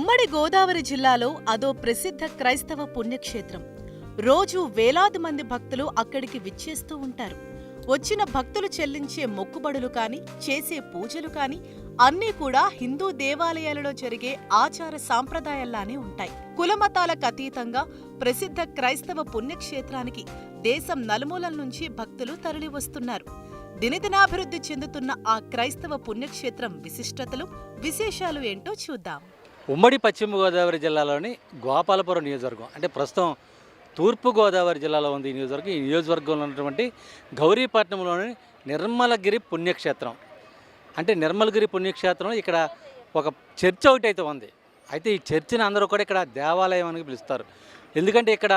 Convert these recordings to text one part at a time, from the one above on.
ఉమ్మడి గోదావరి జిల్లాలో అదో ప్రసిద్ధ క్రైస్తవ పుణ్యక్షేత్రం. రోజు వేలాది మంది భక్తులు అక్కడికి విచ్చేస్తూ ఉంటారు. వచ్చిన భక్తులు చెల్లించే మొక్కుబడులు కాని, చేసే పూజలు కాని అన్నీ కూడా హిందూ దేవాలయాలలో జరిగే ఆచార సాంప్రదాయాల్లానే ఉంటాయి. కులమతాలకు అతీతంగా ప్రసిద్ధ క్రైస్తవ పుణ్యక్షేత్రానికి దేశం నలుమూలల నుంచి భక్తులు తరలివస్తున్నారు. దినదినాభివృద్ధి చెందుతున్న ఆ క్రైస్తవ పుణ్యక్షేత్రం విశిష్టతలు, విశేషాలు ఏంటో చూద్దాం. ఉమ్మడి పశ్చిమ గోదావరి జిల్లాలోని గోపాలపురం నియోజకవర్గం, అంటే ప్రస్తుతం తూర్పు గోదావరి జిల్లాలో ఉంది ఈ నియోజకవర్గం. ఈ నియోజకవర్గంలో ఉన్నటువంటి గౌరీపట్నంలోని నిర్మలగిరి పుణ్యక్షేత్రం. అంటే నిర్మలగిరి పుణ్యక్షేత్రం ఇక్కడ ఒక చర్చ్ ఒకటి అయితే ఉంది. అయితే ఈ చర్చిని అందరూ కూడా ఇక్కడ దేవాలయం అని పిలుస్తారు. ఎందుకంటే ఇక్కడ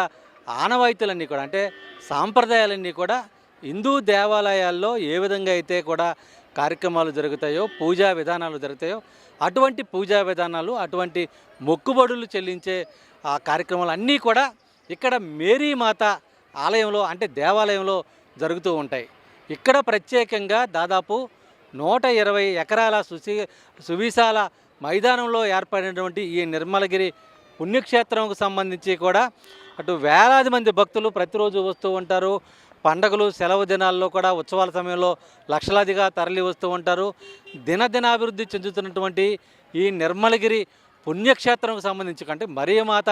ఆనవాయితీలన్నీ కూడా, అంటే సాంప్రదాయాలన్నీ కూడా హిందూ దేవాలయాల్లో ఏ విధంగా అయితే కూడా కార్యక్రమాలు జరుగుతాయో, పూజా విధానాలు జరుగుతాయో అటువంటి పూజా విధానాలు, అటువంటి మొక్కుబడులు చెల్లించే ఆ కార్యక్రమాలు అన్నీ కూడా ఇక్కడ మేరీమాత ఆలయంలో, అంటే దేవాలయంలో జరుగుతూ ఉంటాయి. ఇక్కడ ప్రత్యేకంగా దాదాపు 120 ఎకరాల సువిశాల మైదానంలో ఏర్పడినటువంటి ఈ నిర్మలగిరి పుణ్యక్షేత్రంకు సంబంధించి కూడా అటు వేలాది మంది భక్తులు ప్రతిరోజు వస్తూ ఉంటారు. పండగలు, సెలవు దినాల్లో కూడా, ఉత్సవాల సమయంలో లక్షలాదిగా తరలి వస్తూ ఉంటారు. దినదినాభివృద్ధి చెందుతున్నటువంటి ఈ నిర్మలగిరి పుణ్యక్షేత్రంకు సంబంధించి, అంటే మరియమాత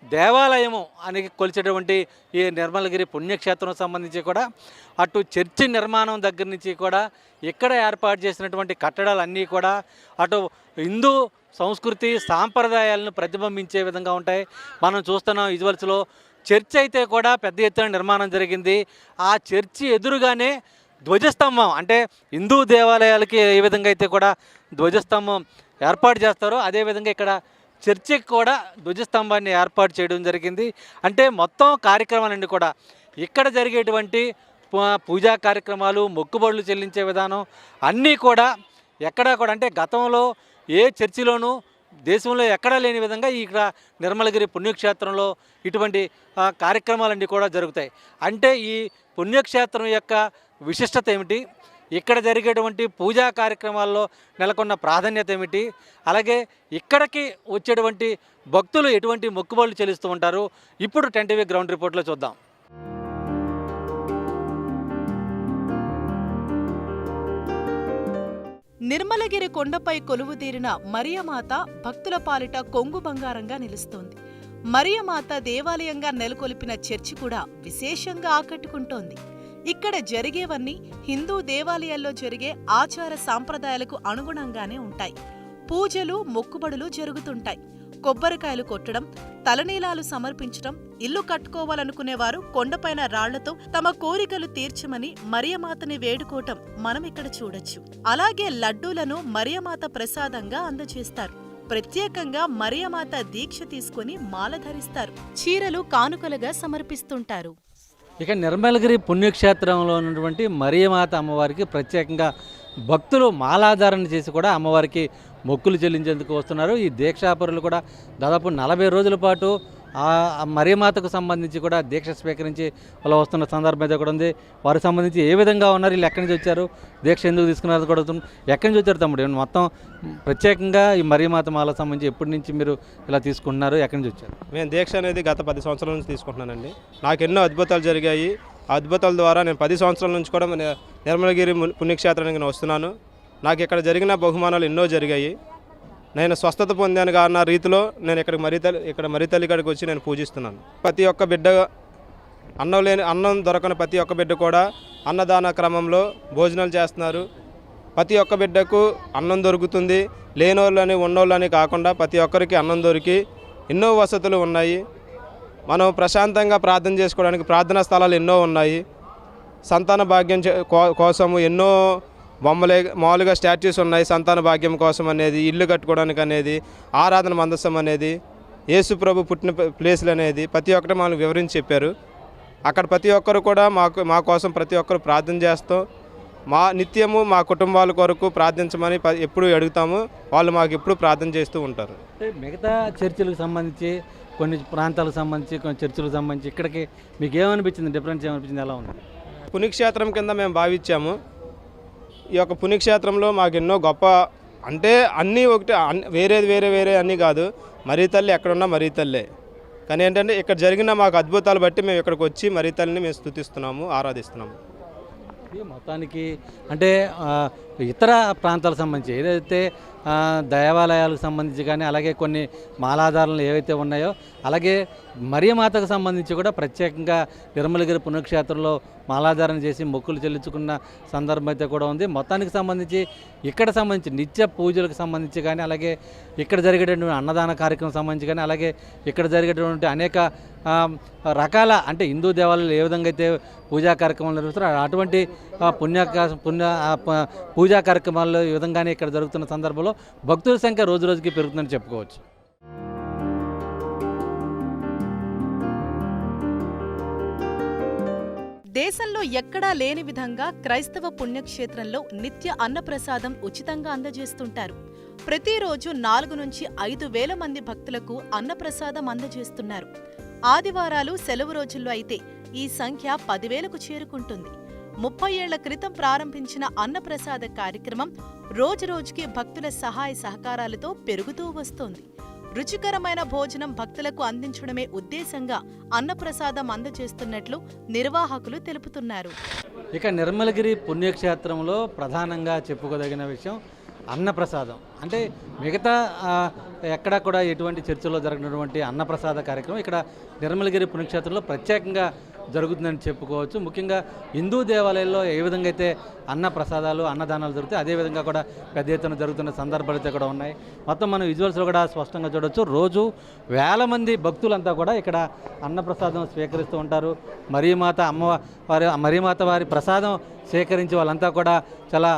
దేవాలయము అని కొలిచేటువంటి ఈ నిర్మలగిరి పుణ్యక్షేత్రం సంబంధించి కూడా అటు చర్చి నిర్మాణం దగ్గర నుంచి కూడా ఇక్కడ ఏర్పాటు చేసినటువంటి కట్టడాలన్నీ కూడా అటు హిందూ సంస్కృతి సాంప్రదాయాలను ప్రతిబింబించే విధంగా ఉంటాయి. మనం చూస్తున్నాం విజువల్స్లో చర్చ్ అయితే కూడా పెద్ద ఎత్తున నిర్మాణం జరిగింది. ఆ చర్చి ఎదురుగానే ధ్వజస్తంభం, అంటే హిందూ దేవాలయాలకి ఏ విధంగా అయితే కూడా ధ్వజస్తంభం ఏర్పాటు చేస్తారో అదేవిధంగా ఇక్కడ చర్చికి కూడా ధ్వజస్తంభాన్ని ఏర్పాటు చేయడం జరిగింది. అంటే మొత్తం కార్యక్రమాలన్నీ కూడా ఇక్కడ జరిగేటువంటి పూజా కార్యక్రమాలు, మొక్కుబడులు చెల్లించే విధానం అన్నీ కూడా ఎక్కడా కూడా, అంటే గతంలో ఏ చర్చిలోనూ దేశంలో ఎక్కడా లేని విధంగా ఇక్కడ నిర్మలగిరి పుణ్యక్షేత్రంలో ఇటువంటి కార్యక్రమాలన్నీ కూడా జరుగుతాయి. అంటే ఈ పుణ్యక్షేత్రం యొక్క విశిష్టత ఏమిటి, ఇక్కడ జరిగేటువంటి పూజా కార్యక్రమాల్లో నెలకొన్న ప్రాధాన్యత ఏమిటి, అలాగే ఇక్కడికి వచ్చేటువంటి భక్తులు ఎటువంటి మొక్కుబడులు చెల్లిస్తూ ఉంటారు, ఇప్పుడు 10 టీవీ గ్రౌండ్ రిపోర్ట్లో చూద్దాం. నిర్మలగిరి కొండపై కొలువుదీరిన మరియమాత భక్తుల పాలిట కొంగు బంగారంగా నిలుస్తోంది. మరియమాత దేవాలయంగా నెలకొల్పిన చర్చి కూడా విశేషంగా ఆకట్టుకుంటోంది. ఇక్కడ జరిగేవన్నీ హిందూ దేవాలయాల్లో జరిగే ఆచార సాంప్రదాయాలకు అనుగుణంగానే ఉంటాయి. పూజలు, మొక్కుబడులు జరుగుతుంటాయి. కొబ్బరికాయలు కొట్టడం, తలనీలాలు సమర్పించడం, ఇల్లు కట్టుకోవాలనుకునేవారు కొండపైన రాళ్లతో తమ కోరికలు తీర్చమని మరియమాతని వేడుకోవటం మనం ఇక్కడ చూడొచ్చు. అలాగే లడ్డూలను మరియమాత ప్రసాదంగా అందజేస్తారు. ప్రత్యేకంగా మరియమాత దీక్ష తీసుకుని మాల ధరిస్తారు. చీరలు కానుకలుగా సమర్పిస్తుంటారు. ఇక నిర్మలగిరి పుణ్యక్షేత్రంలో ఉన్నటువంటి మరియమాత అమ్మవారికి ప్రత్యేకంగా భక్తులు మాలాధారణ చేసి కూడా అమ్మవారికి మొక్కులు చెల్లించేందుకు వస్తున్నారు. ఈ దీక్షాపరులు కూడా దాదాపు 40 రోజుల పాటు ఆ మరియమాతకు సంబంధించి కూడా దీక్ష స్వీకరించి వాళ్ళు వస్తున్న సందర్భం అయితే కూడా ఉంది. వారికి సంబంధించి ఏ విధంగా ఉన్నారు, వీళ్ళు ఎక్కడి నుంచి వచ్చారు, దీక్ష ఎందుకు తీసుకున్నారు కూడా ఎక్కడి నుంచి వచ్చారు తమ్ముడు? మొత్తం ప్రత్యేకంగా ఈ మరియమాత మాలకు సంబంధించి ఎప్పటి నుంచి మీరు ఇలా తీసుకుంటున్నారు, ఎక్కడి నుంచి వచ్చారు? నేను దీక్ష అనేది గత 10 సంవత్సరాల నుంచి తీసుకుంటున్నానండి. నాకు ఎన్నో అద్భుతాలు జరిగాయి. ఆ అద్భుతాల ద్వారా నేను 10 సంవత్సరాల నుంచి కూడా నిర్మలగిరి పుణ్యక్షేత్రానికి నేను వస్తున్నాను. నాకు ఇక్కడ జరిగిన బహుమానాలు ఎన్నో జరిగాయి. నేను స్వస్థత పొందాను కాన్న రీతిలో నేను ఇక్కడ మరితల్లి కాడికి వచ్చి నేను పూజిస్తున్నాను. ప్రతి ఒక్క బిడ్డ, అన్నం దొరకని ప్రతి ఒక్క బిడ్డ కూడా అన్నదాన క్రమంలో భోజనాలు చేస్తున్నారు. ప్రతి ఒక్క బిడ్డకు అన్నం దొరుకుతుంది. లేనోళ్ళని ఉన్నోళ్ళని కాకుండా ప్రతి ఒక్కరికి అన్నం దొరికి ఎన్నో వసతులు ఉన్నాయి. మనం ప్రశాంతంగా ప్రార్థన చేసుకోవడానికి ప్రార్థనా స్థలాలు ఎన్నో ఉన్నాయి. సంతాన భాగ్యం కోసము ఎన్నో మామూలుగా స్టాచ్యూస్ ఉన్నాయి. సంతాన భాగ్యం కోసం అనేది, ఇల్లు కట్టుకోవడానికి అనేది, ఆరాధన మందసం అనేది, యేసు ప్రభు పుట్టిన ప్లేసులు అనేది ప్రతి ఒక్కటి మనకు వివరించి చెప్పారు. అక్కడ ప్రతి ఒక్కరు కూడా మా కోసం ప్రతి ఒక్కరు ప్రార్థన చేస్తాం. నిత్యము మా కుటుంబాల కొరకు ప్రార్థించమని ఎప్పుడు అడుగుతాము. వాళ్ళు మాకు ఎప్పుడు ప్రార్థన చేస్తూ ఉంటారు. మిగతా చర్చిలకు సంబంధించి, కొన్ని ప్రాంతాలకు సంబంధించి, కొన్ని చర్చిలకు సంబంధించి ఇక్కడికి మీకు ఏమనిపించింది, డిఫరెన్స్ ఏమనిపించింది, ఎలా ఉంది? పుణ్యక్షేత్రం కింద మేము భావించాము. ఈ యొక్క పుణ్యక్షేత్రంలో మాకు ఎన్నో గొప్ప అంటే అన్నీ ఒకటే, వేరే వేరే అన్నీ కాదు. మరీ తల్లి ఎక్కడున్నా మరీ తల్లే. కానీ ఏంటంటే ఇక్కడ జరిగిన మాకు అద్భుతాలు బట్టి మేము ఇక్కడికి వచ్చి మరీ తల్లిని మేము స్తుతిస్తున్నాము, ఆరాధిస్తున్నాము. ఇది మొత్తానికి అంటే ఇతర ప్రాంతాలకు సంబంధించి ఏదైతే దేవాలయాలకు సంబంధించి కానీ అలాగే కొన్ని మాలాధారాలు ఏవైతే ఉన్నాయో అలాగే మరియమాతకు సంబంధించి కూడా ప్రత్యేకంగా నిర్మలగిరి పుణ్యక్షేత్రంలో మాలాధారణ చేసి మొక్కులు చెల్లించుకున్న సందర్భం అయితే కూడా ఉంది. మొత్తానికి సంబంధించి ఇక్కడ సంబంధించి నిత్య పూజలకు సంబంధించి కానీ అలాగే ఇక్కడ జరిగేటటువంటి అన్నదాన కార్యక్రమం సంబంధించి కానీ అలాగే ఇక్కడ జరిగేటటువంటి అనేక రకాల అంటే హిందూ దేవాలయాలు ఏ విధంగా అయితే పూజా కార్యక్రమాలు నిర్వహిస్తారో అటువంటి పూజా కార్యక్రమాల్లో ఈ విధంగానే ఇక్కడ జరుగుతున్న సందర్భంలో భక్తుల సంఖ్య రోజు రోజుకి పెరుగుతుందని చెప్పుకోవచ్చు. దేశంలో ఎక్కడా లేని విధంగా క్రైస్తవ పుణ్యక్షేత్రంలో నిత్య అన్నప్రసాదం ఉచితంగా అందజేస్తుంటారు. ప్రతిరోజు 4 నుంచి 5,000 మంది భక్తులకు అన్నప్రసాదం అందజేస్తున్నారు. ఆదివారాలు సెలవు రోజుల్లో అయితే ఈ సంఖ్య 10,000కు చేరుకుంటుంది. 30 ఏళ్ల క్రితం ప్రారంభించిన అన్నప్రసాద కార్యక్రమం రోజురోజుకి భక్తుల సహాయ సహకారాలతో పెరుగుతూ వస్తోంది. రుచికరమైన భోజనం భక్తులకు అందించడమే ఉద్దేశంగా అన్నప్రసాదం అందజేస్తున్నట్లు నిర్వాహకులు తెలుపుతున్నారు. ఇక నిర్మలగిరి పుణ్యక్షేత్రంలో ప్రధానంగా చెప్పుకోదగిన విషయం అన్నప్రసాదం. అంటే మిగతా ఎక్కడ కూడా ఎటువంటి చర్చలో జరగనటువంటి అన్నప్రసాద కార్యక్రమం ఇక్కడ నిర్మలగిరి పుణ్యక్షేత్రంలో ప్రత్యేకంగా జరుగుతుందని చెప్పుకోవచ్చు. ముఖ్యంగా హిందూ దేవాలయాల్లో ఏ విధంగా అయితే అన్నప్రసాదాలు అన్నదానాలు జరుగుతాయి అదేవిధంగా కూడా పెద్ద ఎత్తున జరుగుతున్న సందర్భాలు అయితే కూడా ఉన్నాయి. మొత్తం మనం విజువల్స్లో కూడా స్పష్టంగా చూడవచ్చు. రోజు వేల మంది భక్తులంతా కూడా ఇక్కడ అన్నప్రసాదం స్వీకరిస్తూ ఉంటారు. మరియమాత వారి ప్రసాదం సేకరించి వాళ్ళంతా కూడా చాలా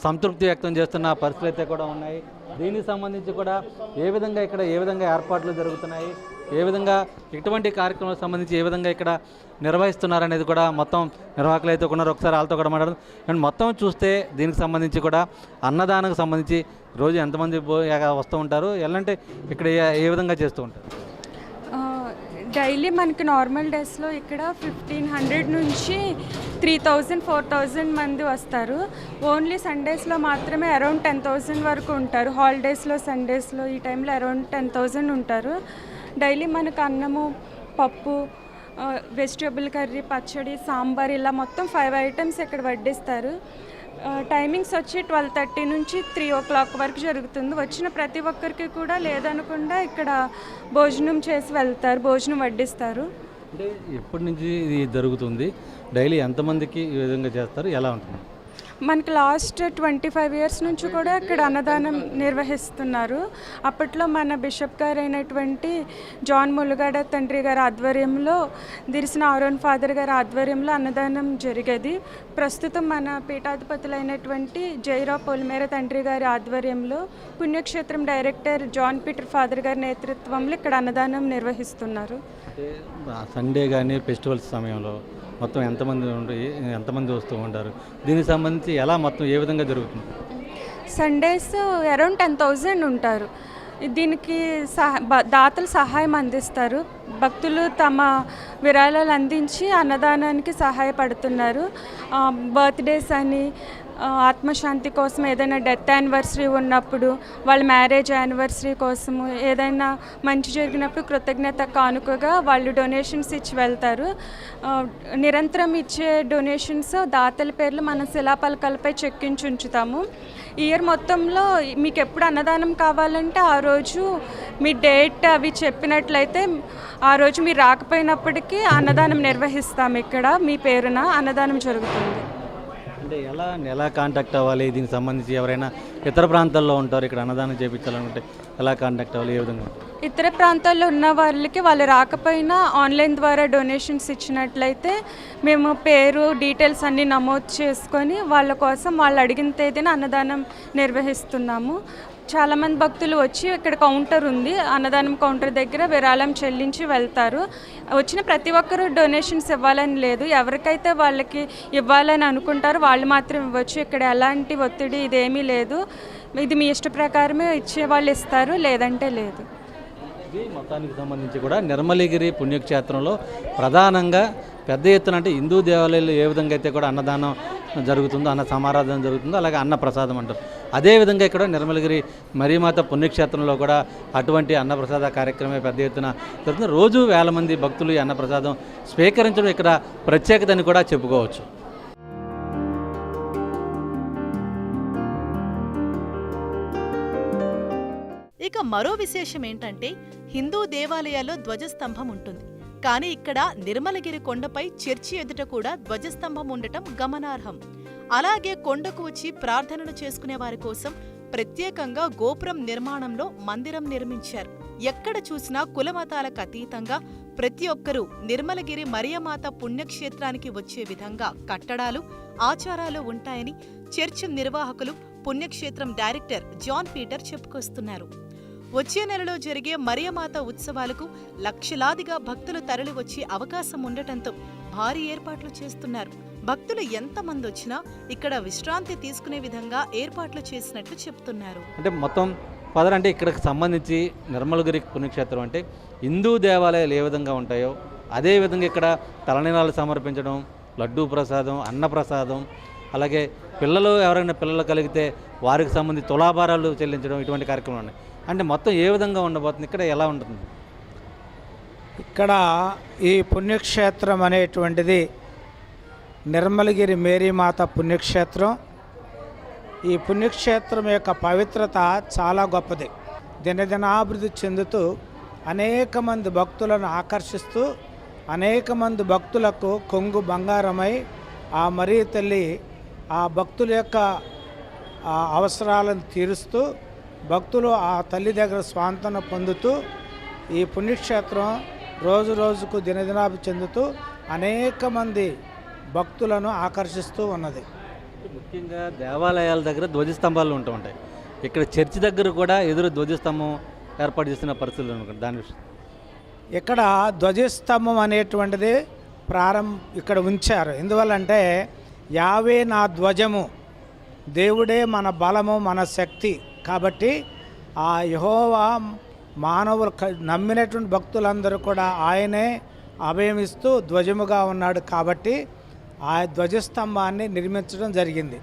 సంతృప్తి వ్యక్తం చేస్తున్న పరిస్థితులు అయితే కూడా ఉన్నాయి. దీనికి సంబంధించి కూడా ఏ విధంగా ఏర్పాట్లు జరుగుతున్నాయి, ఏ విధంగా ఇటువంటి కార్యక్రమాలకు సంబంధించి ఏ విధంగా ఇక్కడ నిర్వహిస్తున్నారనేది కూడా మొత్తం నిర్వాహకులు అయితే ఉన్నారు. ఒకసారి వాళ్ళతో కూడా మాట్లాడదు. అండ్ మొత్తం చూస్తే దీనికి సంబంధించి కూడా అన్నదానానికి సంబంధించి రోజు ఎంతమంది వస్తూ ఉంటారు, ఎలాంటి ఇక్కడ ఏ విధంగా చేస్తూ ఉంటారు? డైలీ మనకి నార్మల్ డేస్లో ఇక్కడ 1,500 నుంచి 3,000, 4,000 మంది వస్తారు. ఓన్లీ సండేస్లో మాత్రమే అరౌండ్ 10,000 వరకు ఉంటారు. హాలిడేస్లో సండేస్లో ఈ టైంలో అరౌండ్ 10,000 ఉంటారు. డైలీ మనకు అన్నము, పప్పు, వెజిటేబుల్ కర్రీ, పచ్చడి, సాంబార్ ఇలా మొత్తం 5 ఐటమ్స్ ఇక్కడ వడ్డిస్తారు. టైమింగ్స్ వచ్చి 12:30 నుంచి 3 o'clock వరకు జరుగుతుంది. వచ్చిన ప్రతి ఒక్కరికి కూడా లేదనకుండా ఇక్కడ భోజనం చేసి వెళ్తారు, భోజనం వడ్డిస్తారు. అంటే ఎప్పటి నుంచి ఇది జరుగుతుంది, డైలీ ఎంతమందికి ఈ విధంగా చేస్తారు, ఎలా ఉంటుంది? మనకి లాస్ట్ 25 years నుంచి కూడా ఇక్కడ అన్నదానం నిర్వహిస్తున్నారు. అప్పట్లో మన బిషప్ గారు అయినటువంటి జాన్ ములుగాడ తండ్రి గారి ఆధ్వర్యంలో, దిరిసిన ఆరోన్ ఫాదర్ గారి ఆధ్వర్యంలో అన్నదానం జరిగేది. ప్రస్తుతం మన పీఠాధిపతులైనటువంటి జైరావ్ పొలిమేర తండ్రి గారి ఆధ్వర్యంలో పుణ్యక్షేత్రం డైరెక్టర్ జాన్ పీటర్ ఫాదర్ గారి నేతృత్వంలో ఇక్కడ అన్నదానం నిర్వహిస్తున్నారు. సండే కానీ ఫెస్టివల్స్ సమయంలో మొత్తం ఎంతమంది వస్తూ ఉంటారు, దీనికి సంబంధించి ఎలా మొత్తం ఏ విధంగా జరుగుతుంది? సండేస్ అరౌండ్ 10,000 ఉంటారు. దీనికి దాతలు సహాయం అందిస్తారు. భక్తులు తమ విరాళాలు అందించి అన్నదానానికి సహాయపడుతున్నారు. బర్త్డేస్ అని, ఆత్మశాంతి కోసం, ఏదైనా డెత్ యానివర్సరీ ఉన్నప్పుడు, వాళ్ళ మ్యారేజ్ యానివర్సరీ కోసము, ఏదైనా మంచి జరిగినప్పుడు కృతజ్ఞత కానుకగా వాళ్ళు డొనేషన్స్ ఇచ్చి వెళ్తారు. నిరంతరం ఇచ్చే డొనేషన్స్ దాతల పేర్లు మనం శిలాపలకాలపై చెక్కించి ఉంచుతాము. ఇయర్ మొత్తంలో మీకు ఎప్పుడు అన్నదానం కావాలంటే ఆ రోజు మీ డేట్ అవి చెప్పినట్లయితే ఆ రోజు మీరు రాకపోయినప్పటికీ అన్నదానం నిర్వహిస్తాము. ఇక్కడ మీ పేరున అన్నదానం జరుగుతుంది. అంటే ఎలా కాంటాక్ట్ అవ్వాలి, దీనికి సంబంధించి ఎవరైనా ఇతర ప్రాంతాల్లో ఉంటారు, ఇక్కడ అన్నదానం చేయించాలనుకుంటే ఎలా కాంటాక్ట్ అవ్వాలి, ఏ విధంగా? ఇతర ప్రాంతాల్లో ఉన్న వాళ్ళకి వాళ్ళు రాకపోయినా ఆన్లైన్ ద్వారా డొనేషన్స్ ఇచ్చినట్లయితే మేము పేరు, డీటెయిల్స్ అన్నీ నమోదు చేసుకొని వాళ్ళ కోసం వాళ్ళు అడిగిన తేదీన అన్నదానం నిర్వహిస్తున్నాము. చాలామంది భక్తులు వచ్చి ఇక్కడ కౌంటర్ ఉంది, అన్నదానం కౌంటర్ దగ్గర విరాళం చెల్లించి వెళ్తారు. వచ్చిన ప్రతి ఒక్కరూ డొనేషన్స్ ఇవ్వాలని లేదు, ఎవరికైతే వాళ్ళకి ఇవ్వాలని అనుకుంటారో వాళ్ళు మాత్రం ఇవ్వచ్చు. ఇక్కడ ఎలాంటి ఒత్తిడి ఇదేమీ లేదు. ఇది మీ ఇష్ట ప్రకారమే ఇచ్చే వాళ్ళు ఇస్తారు, లేదంటే లేదు. ఇది మొత్తానికి సంబంధించి కూడా నిర్మలగిరి పుణ్యక్షేత్రంలో ప్రధానంగా పెద్ద ఎత్తున అంటే హిందూ దేవాలయాల్లో ఏ విధంగా అయితే కూడా అన్నదానం జరుగుతుందో, అన్న సమారాధన జరుగుతుందో, అలాగే అన్న ప్రసాదం అంటారు అదేవిధంగా ఇక్కడ నిర్మలగిరి మరీమాత పుణ్యక్షేత్రంలో కూడా అటువంటి అన్నప్రసాద కార్యక్రమే పెద్ద ఎత్తున జరుగుతుంది. రోజు వేల మంది భక్తులు ఈ అన్నప్రసాదం స్వీకరించడం ఇక్కడ ప్రత్యేకతని కూడా చెప్పుకోవచ్చు. ఇక మరో విశేషం ఏంటంటే హిందూ దేవాలయాల్లో ధ్వజస్తంభం ఉంటుంది. కానీ ఇక్కడ నిర్మలగిరి కొండపై చర్చి ఎదుట కూడా ధ్వజస్తంభం ఉండటం గమనార్హం. అలాగే కొండకు వచ్చి ప్రార్థనలు చేసుకునే వారి కోసం ప్రత్యేకంగా గోపురం నిర్మాణంలో మందిరం నిర్మించారు. ఎక్కడ చూసినా కులమతాలకు అతీతంగా ప్రతి ఒక్కరూ నిర్మలగిరి మరియమాత పుణ్యక్షేత్రానికి వచ్చే విధంగా కట్టడాలు, ఆచారాలు ఉంటాయని చర్చి నిర్వాహకులు, పుణ్యక్షేత్రం డైరెక్టర్ జాన్ పీటర్ చెప్పుకొస్తున్నారు. వచ్చే నెలలో జరిగే మరియమాత ఉత్సవాలకు లక్షలాదిగా భక్తులు తరలివచ్చే అవకాశం ఉండటంతో భారీ ఏర్పాట్లు చేస్తున్నారు. భక్తులు ఎంతమంది వచ్చినా ఇక్కడ విశ్రాంతి తీసుకునే విధంగా ఏర్పాట్లు చేసినట్లు చెప్తున్నారు. అంటే మొత్తం పదరంటే ఇక్కడికి సంబంధించి నిర్మలగిరి పుణ్యక్షేత్రం అంటే హిందూ దేవాలయాలు ఏ విధంగా ఉంటాయో అదే విధంగా ఇక్కడ తలనీలాలు సమర్పించడం, లడ్డూ ప్రసాదం, అన్నప్రసాదం, అలాగే ఎవరైనా పిల్లలు కలిగితే వారికి సంబంధించి తులాభారాలు చెల్లించడం, ఇటువంటి కార్యక్రమాలు ఉన్నాయి. అంటే మొత్తం ఏ విధంగా ఉండబోతుంది, ఇక్కడ ఎలా ఉంటుంది? ఇక్కడ ఈ పుణ్యక్షేత్రం అనేటువంటిది నిర్మలగిరి మేరీమాత పుణ్యక్షేత్రం. ఈ పుణ్యక్షేత్రం యొక్క పవిత్రత చాలా గొప్పది. దినదినాభివృద్ధి చెందుతూ అనేక మంది భక్తులను ఆకర్షిస్తూ అనేక మంది భక్తులకు కొంగు బంగారమై ఆ మరీ తల్లి ఆ భక్తుల యొక్క అవసరాలను తీరుస్తూ భక్తులు ఆ తల్లి దగ్గర స్వాంతన పొందుతూ ఈ పుణ్యక్షేత్రం రోజు రోజుకు దినదినాభివృద్ధి చెందుతూ అనేక మంది భక్తులను ఆకర్షిస్తూ ఉన్నది. ముఖ్యంగా దేవాలయాల దగ్గర ధ్వజస్తంభాలు ఉంటూ ఉంటాయి. ఇక్కడ చర్చి దగ్గర కూడా ఎదురు ధ్వజస్తంభం ఏర్పాటు చేస్తున్న పరిస్థితులు అనుకుంటా. దాని విషయం ఇక్కడ ధ్వజస్తంభం అనేటువంటిది ఇక్కడ ఉంచారు. ఎందువల్లంటే యావే నా ధ్వజము, దేవుడే మన బలము, మన శక్తి. కాబట్టి ఆ యెహోవా మానవులు నమ్మినటువంటి భక్తులందరూ కూడా ఆయనే అభయమిస్తూ ధ్వజముగా ఉన్నాడు. కాబట్టి ఆ ధ్వజస్తంభాన్ని నిర్మించడం జరిగింది.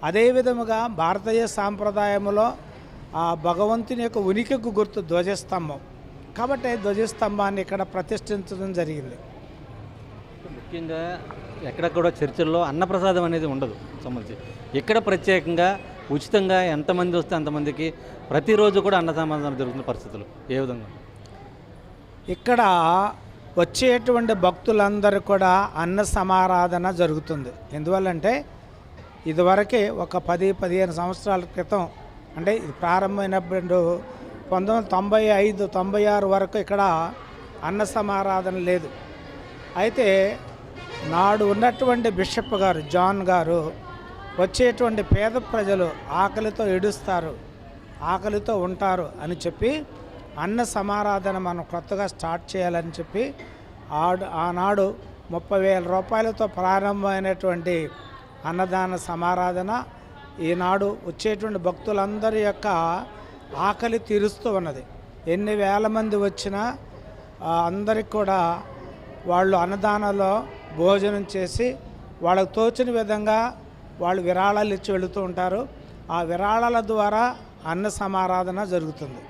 అదేవిధముగా భారతీయ సాంప్రదాయంలో ఆ భగవంతుని యొక్క ఉనికికి గుర్తు ధ్వజస్తంభం. కాబట్టి ధ్వజస్తంభాన్ని ఇక్కడ ప్రతిష్ఠించడం జరిగింది. ముఖ్యంగా ఎక్కడెక్కడో చర్చిల్లో అన్నప్రసాదం అనేది ఉండదు సంబంధించి. ఇక్కడ ప్రత్యేకంగా ఉచితంగా ఎంతమంది వస్తే అంతమందికి ప్రతిరోజు కూడా అన్న సమాధానం జరుగుతున్న పరిస్థితులు ఏ విధంగా? ఇక్కడ వచ్చేటువంటి భక్తులందరూ కూడా అన్న సమారాధన జరుగుతుంది. ఎందువల్లంటే ఇదివరకే ఒక 10-15 సంవత్సరాల క్రితం, అంటే ఇది ప్రారంభమైనప్పుడు 1995-96 వరకు ఇక్కడ అన్న సమారాధన లేదు. అయితే నాడు ఉన్నటువంటి బిషప్ గారు జాన్ గారు వచ్చేటువంటి పేద ప్రజలు ఆకలితో ఏడుస్తారు, ఆకలితో ఉంటారు అని చెప్పి అన్న సమారాధన మనం కొత్తగా స్టార్ట్ చేయాలని చెప్పి ఆనాడు 30,000 రూపాయలతో ప్రారంభమైనటువంటి అన్నదాన సమారాధన ఈనాడు వచ్చేటువంటి భక్తులందరి యొక్క ఆకలి తీరుస్తూ ఉన్నది. ఎన్ని వేల మంది వచ్చినా అందరికి కూడా వాళ్ళు అన్నదానంలో భోజనం చేసి వాళ్ళకు తోచిన విధంగా వాళ్ళు విరాళాలు ఇచ్చి వెళుతూ ఉంటారు. ఆ విరాళాల ద్వారా అన్న సమారాధన జరుగుతుంది.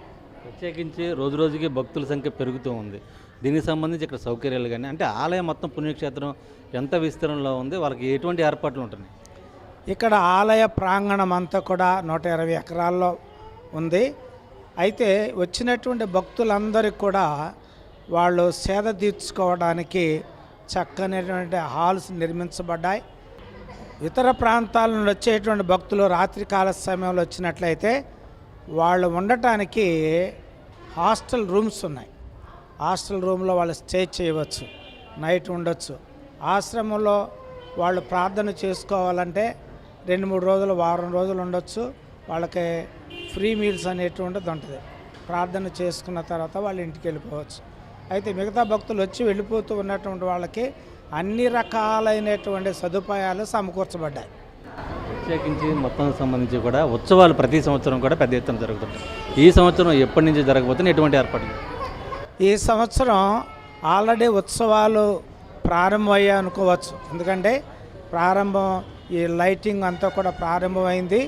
ప్రత్యేకించి రోజు రోజుకి భక్తుల సంఖ్య పెరుగుతూ ఉంది. దీనికి సంబంధించి ఇక్కడ సౌకర్యాలు కానీ, అంటే ఆలయం మొత్తం పుణ్యక్షేత్రం ఎంత విస్తీర్ణంలో ఉంది, వాళ్ళకి ఎటువంటి ఏర్పాట్లు ఉంటున్నాయి? ఇక్కడ ఆలయ ప్రాంగణం అంతా కూడా 120 ఎకరాల్లో ఉంది. అయితే వచ్చినటువంటి భక్తులందరికీ కూడా వాళ్ళు సేద తీర్చుకోవడానికి చక్కనటువంటి హాల్స్ నిర్మించబడ్డాయి. ఇతర ప్రాంతాల నుండి వచ్చేటువంటి భక్తులు రాత్రికాల సమయంలో వచ్చినట్లయితే వాళ్ళు ఉండటానికి హాస్టల్ రూమ్స్ ఉన్నాయి. హాస్టల్ రూమ్లో వాళ్ళు స్టే చేయవచ్చు, నైట్ ఉండొచ్చు. ఆశ్రమంలో వాళ్ళు ప్రార్థన చేసుకోవాలంటే 2-3 రోజులు, వారం రోజులు ఉండొచ్చు. వాళ్ళకి ఫ్రీ మీల్స్ అనేటువంటిది ఉంటుంది. ప్రార్థన చేసుకున్న తర్వాత వాళ్ళు ఇంటికి వెళ్ళిపోవచ్చు. అయితే మిగతా భక్తులు వచ్చి వెళ్ళిపోతూ ఉన్నటువంటి వాళ్ళకి అన్ని రకాలైనటువంటి సదుపాయాలు సమకూర్చబడ్డాయి. ప్రత్యేకించి మొత్తం సంబంధించి కూడా ఉత్సవాలు ప్రతి సంవత్సరం కూడా పెద్ద ఎత్తున జరుగుతుంటాయి. ఈ సంవత్సరం ఎప్పటి నుంచి జరగబోతుంది, ఎటువంటి ఏర్పాట్లు? ఈ సంవత్సరం ఆల్రెడీ ఉత్సవాలు ప్రారంభమయ్యాయి అనుకోవచ్చు. ఎందుకంటే ఈ లైటింగ్ అంతా కూడా ప్రారంభమైంది.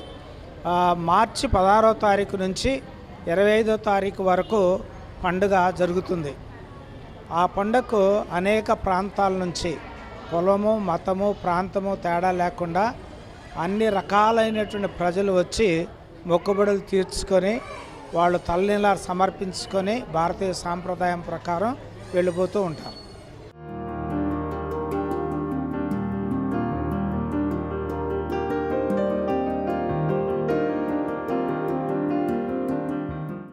మార్చి 16వ తారీఖు నుంచి 25వ తారీఖు వరకు పండుగ జరుగుతుంది. ఆ పండుగకు అనేక ప్రాంతాల నుంచి కులము, మతము, ప్రాంతము తేడా లేకుండా అన్ని రకాలైనటువంటి ప్రజలు వచ్చి మొక్కుబడులు తీర్చుకొని వాళ్ళు తలనీలా సమర్పించుకొని భారతీయ సాంప్రదాయం ప్రకారం వెళ్ళిపోతూ ఉంటారు.